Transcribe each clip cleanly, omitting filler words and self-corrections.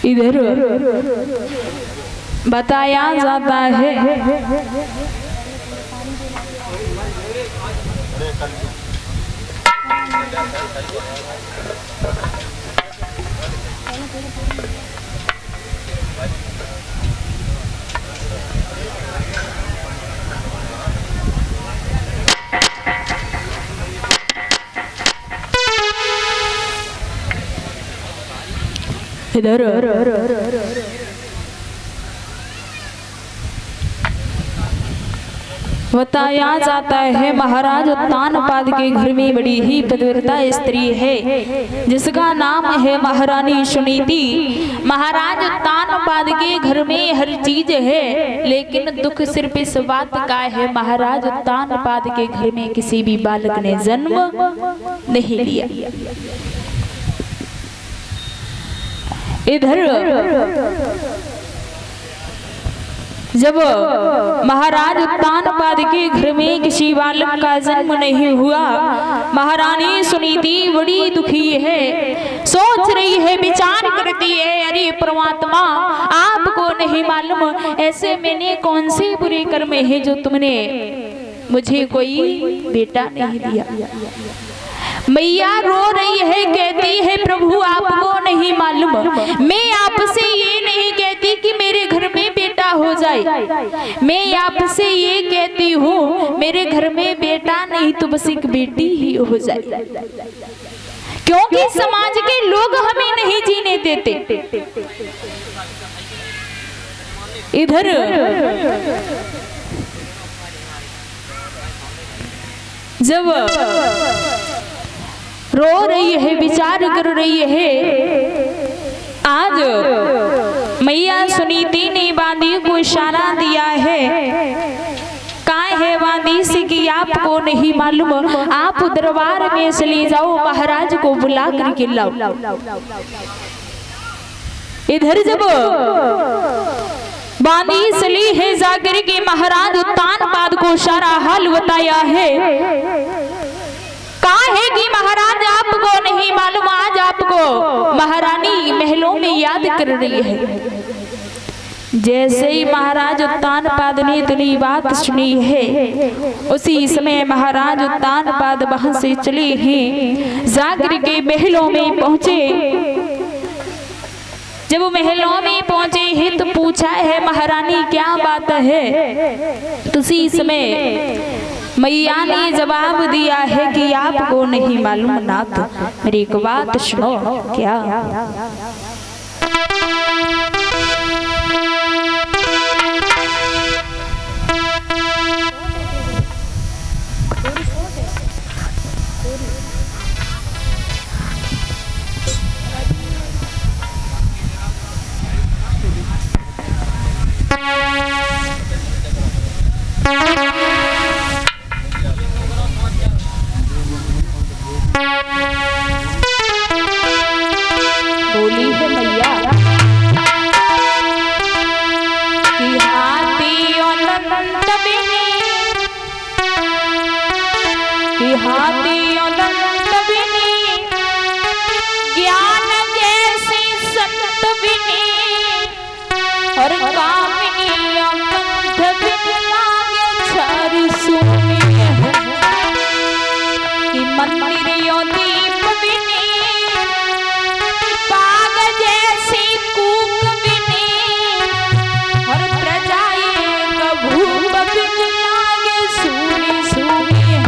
इधर बताया जाता है इधर बताया जाता है महाराज उत्तानपाद के घर में बड़ी ही पतिव्रता स्त्री है जिसका नाम है महारानी सुनीति। महाराज उत्तानपाद के घर में हर चीज है, लेकिन दुख सिर्फ इस बात का है महाराज उत्तानपाद के घर में किसी भी बालक ने जन्म नहीं लिया। इधर जब महाराज उत्तानपाद के घर में किसी बालक का जन्म नहीं हुआ, महारानी सुनीति बड़ी दुखी है, सोच रही है, विचार करती है, अरे परमात्मा आपको नहीं मालूम ऐसे मैंने कौन से बुरे कर्म है जो तुमने मुझे कोई बेटा नहीं दिया। मैया रो रही है, कहती है प्रभु आपको नहीं मालूम, मैं आपसे ये नहीं कहती कि मेरे घर में बेटा हो जाए, मैं आपसे ये कहती हूँ मेरे घर में बेटा नहीं तो बस एक बेटी ही हो जाए, क्योंकि समाज के लोग हमें नहीं जीने देते। इधर जब रो रही है, विचार कर रही है, आज मैया सुनीति ने बांदी को इशारा दिया है, कहा है बांदी से कि आपको नहीं मालूम, आप दरबार में चले जाओ, महाराज को बुला करके लाओ। इधर जब बांदी चली है, जाकर के महाराज उत्तानपाद को सारा हाल बताया है, कहा है कि महाराज आपको नहीं मालूम, आज आपको महारानी महलों में याद कर रही है। जैसे ही महाराज उत्तानपाद ने इतनी बात सुनी है, उसी समय महाराज उत्तानपाद वहां से चले हैं, जाकर के महलों में पहुंचे। जब वो महलों में पहुंचे हैं तो पूछा है महारानी क्या बात है, तो उसी समय मैया ने जवाब दिया है कि आपको नहीं मालूम नाथ, मेरी एक बात सुनो। क्या? बोली है मैया कि हाथी अनंत बिनी, कि हाथी अनंत बिनी, ज्ञान जैसी संत बिनी, और कामिनी कंठ बिन लागे छारी सुनी है, कि मंदिर यो दीप बिनी, बाग जैसी कूक बिनी, और प्रजाए कभूप बिन लागे सूनी सूनी है,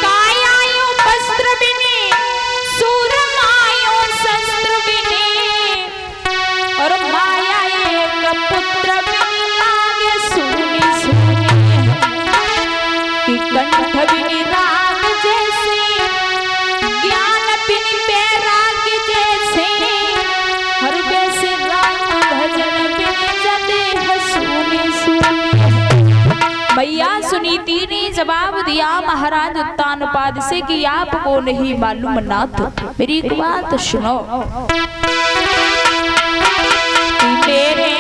कायायो वस्त्र बिनी, सूरमायो शस्त्र बिनी, और माया एक पुत्र बिन लागे सूनी सूनी है, कि कंठ बिनी राग जैसे, ज्ञान बिनी बैराग्य जैसे, हर वैसे राम भजन बिनी जदे हसूनी सूनी। मैया सुनीति ने जवाब दिया महाराज उत्तानपाद से कि आपको नहीं मालूम नाथ, मेरी एक बात सुनो, कि मेरे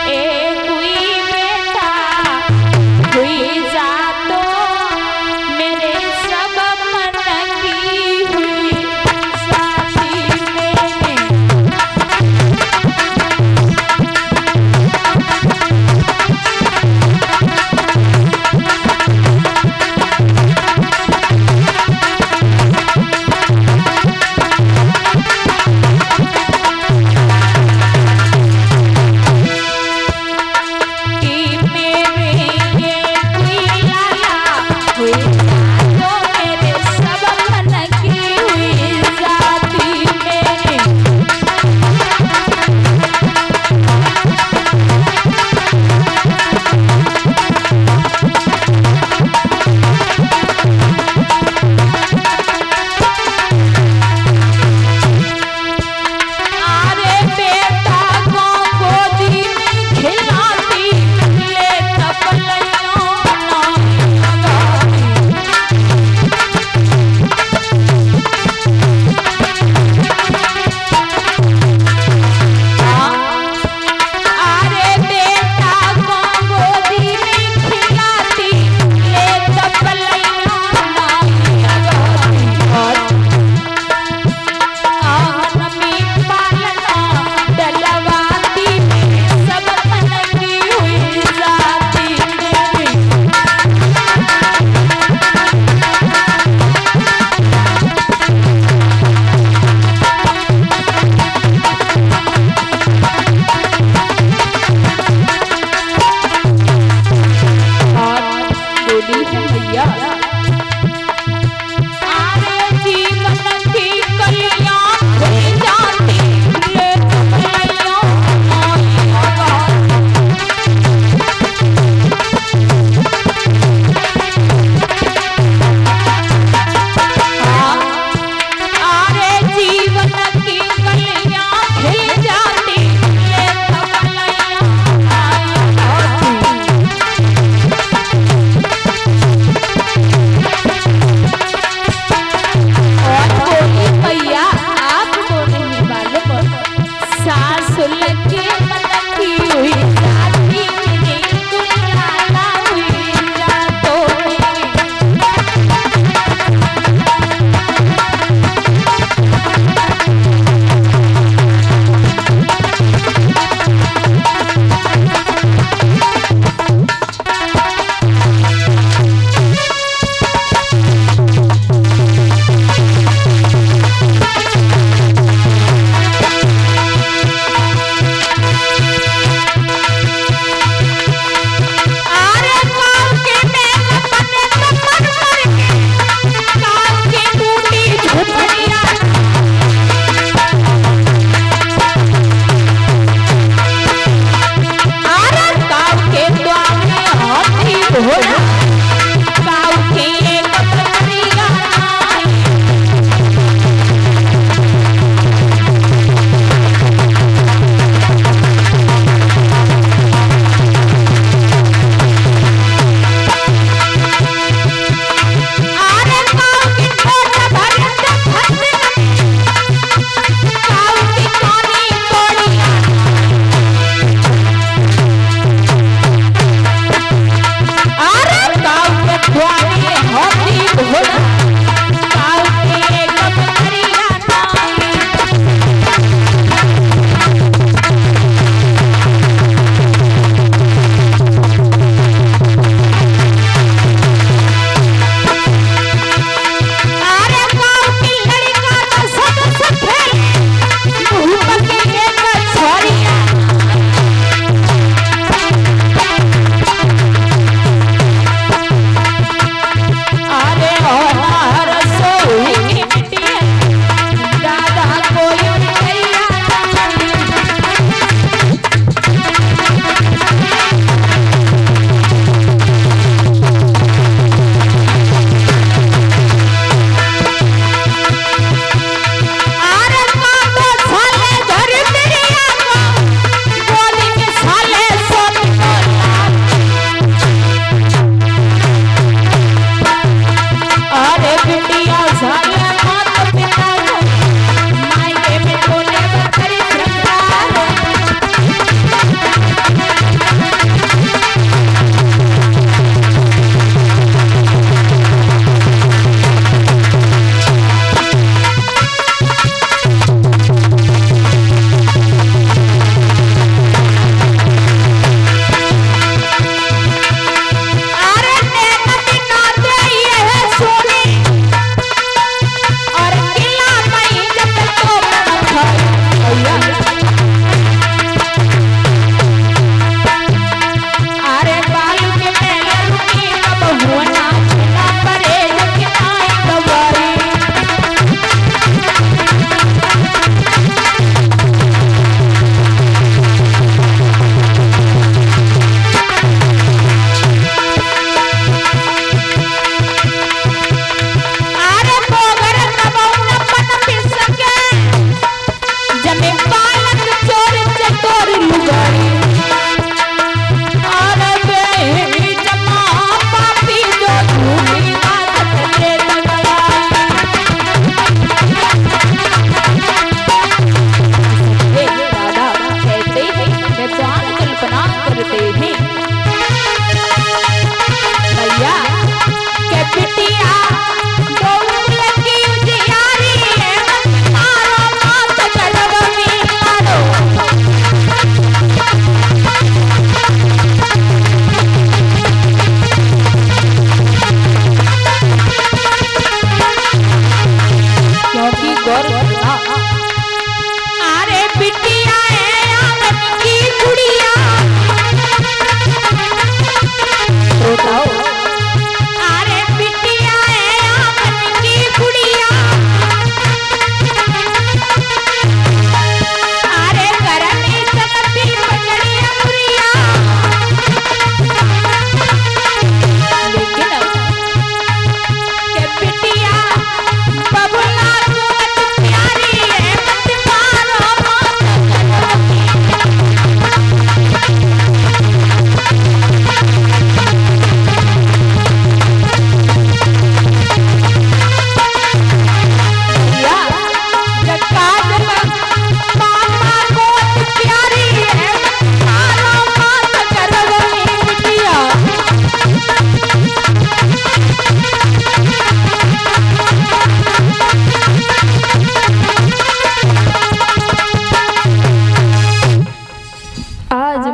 एक कोई बेटा हुई जातो, मेरे सब मन की हुई साथी, मेरे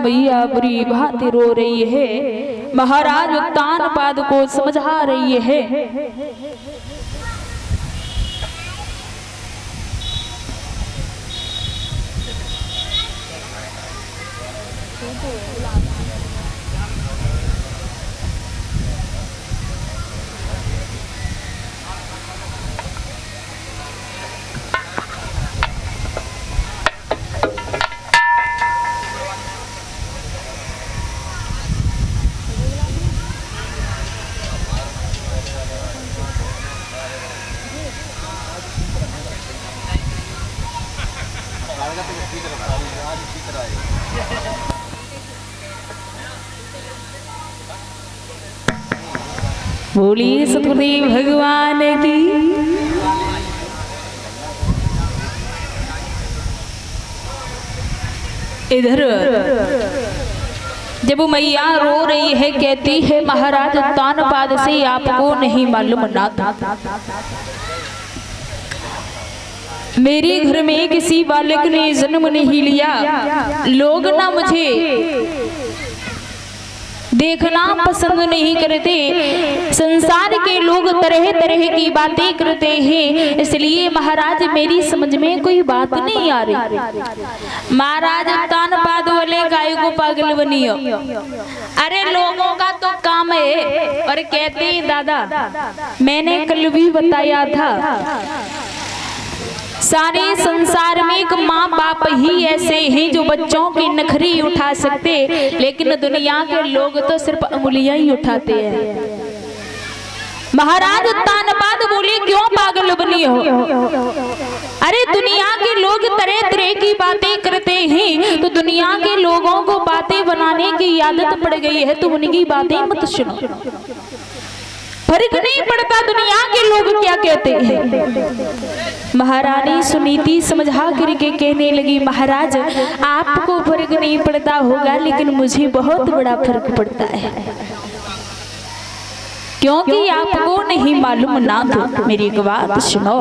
मैया बुरी भांति रो रही है, महाराज उत्तानपाद को समझा रही है। बोलिए सतगुरुदेव भगवान की। इधर जब मैया रो रही है, कहती है महाराज उत्तानपाद से आपको नहीं मालूम ना था, मेरे घर में किसी बालक ने जन्म नहीं लिया। लोग ना मुझे देखना पसंद नहीं करते, संसार के लोग तरह तरह की बातें करते हैं, इसलिए महाराज मेरी समझ में कोई बात नहीं आ रही। महाराज उत्तानपाद बोले गाय को पागल बनियो, अरे लोगों का तो काम है। और कहते हैं दादा मैंने कल भी बताया था, सारे संसार में एक माँ बाप ही ऐसे हैं जो बच्चों की नखरी उठा सकते, लेकिन दुनिया के लोग तो सिर्फ अंगुलियां ही उठाते हैं। महाराज उत्तानपाद बोले क्यों पागल बनी हो? अरे दुनिया के लोग तरह तरह की बातें करते हैं, तो दुनिया के लोगों को बातें बनाने की आदत पड़ गई है, तो उनकी बातें मत सुनो। फर्क नहीं पड़ता दुनिया के लोग क्या कहते हैं। महारानी सुनीति समझा करके कहने लगी महाराज आपको फर्क नहीं पड़ता होगा, लेकिन मुझे बहुत बड़ा फर्क पड़ता है, क्योंकि आपको नहीं मालूम ना तो मेरी एक बात सुनो।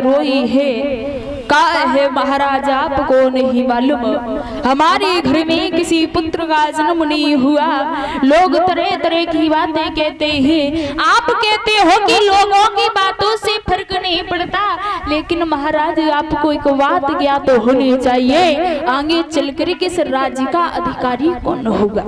रोई है। कहा है महाराज आपको नहीं मालूम, हमारे घर में किसी पुत्र का जन्म नहीं हुआ। लोग तरह तरह की बातें कहते हैं, आप कहते हो कि लोगों की बातों से फर्क नहीं पड़ता, लेकिन महाराज आपको एक बात ज्ञात होनी चाहिए, आगे चलकर किस राज्य का अधिकारी कौन होगा।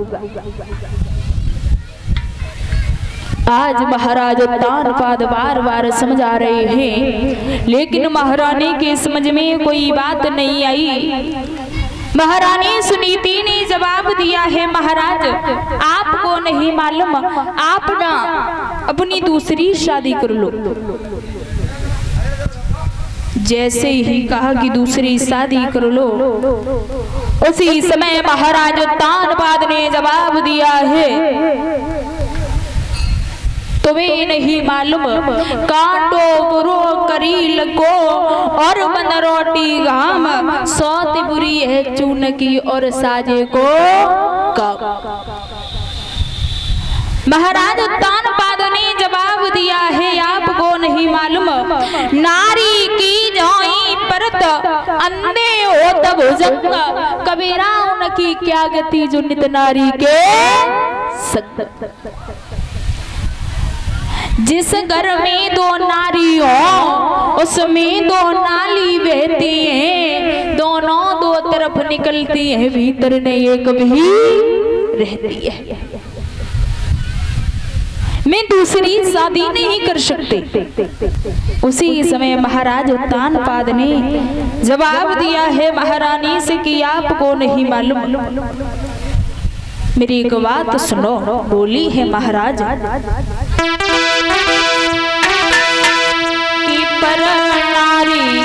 आज महाराज तानपाद बार बार समझा रहे हैं, लेकिन महारानी के समझ में कोई बात नहीं आई। महारानी सुनीति ने जवाब दिया है, महाराज आपको नहीं मालूम, आप ना अपनी दूसरी शादी कर लो। जैसे ही कहा कि दूसरी शादी कर लो, उसी समय महाराज तानपाद ने जवाब दिया है, तुम्हें नहीं मालूम कांटो बुरो करील को और बन रोटी घाम, सौत बुरी है चून की और साजे को कब। महाराज तानपाद ने जवाब दिया है, आपको नहीं मालूम नारी की जोई परत अंधे हो तब भुजंग, कबीरा उनकी क्या गति जो नित नारी के संग। जिस घर में दो नारी हो उसमें दो नाली बहती हैं, दोनों दो तरफ निकलती हैं, भीतर में एक भी रहती है। मैं दूसरी शादी नहीं कर सकते। उसी समय महाराज तानपाद ने जवाब दिया है महारानी से कि आपको नहीं मालूम, मेरी एक बात सुनो। बोली है महाराज कि पर नारी